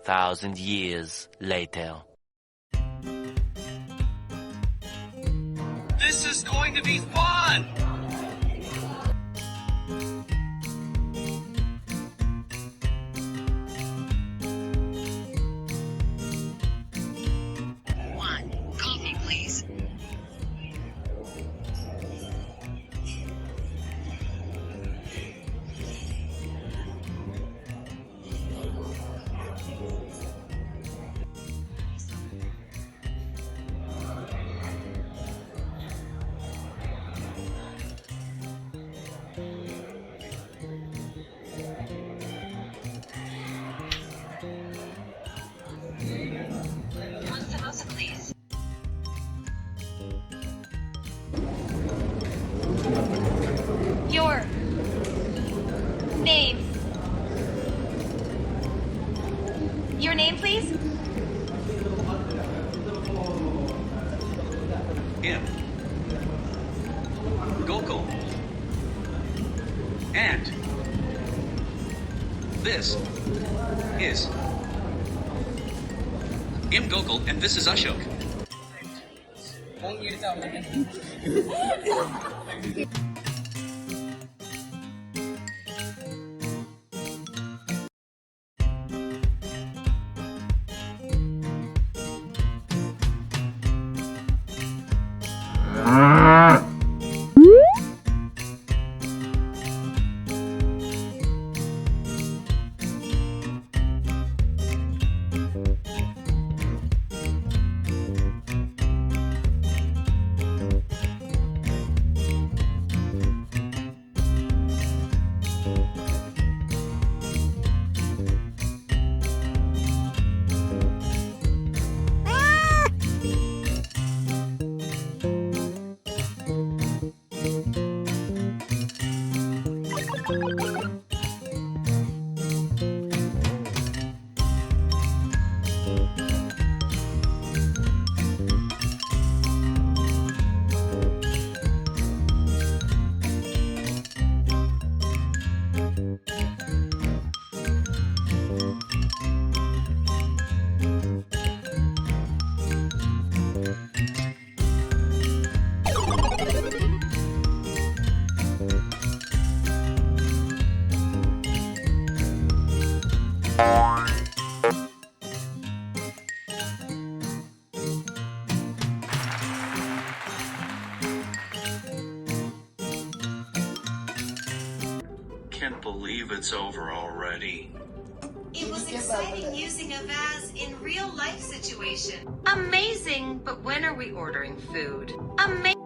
2,000 years later. This is going to be fun! Coffee, please. One samosa, please. Your name. Your name, please? Him. Gokul. And this is Gokul, and this is Ashok. Can't believe it's over already. It was exciting using Avaz in real life situation. Amazing, but when are we ordering food? Amazing.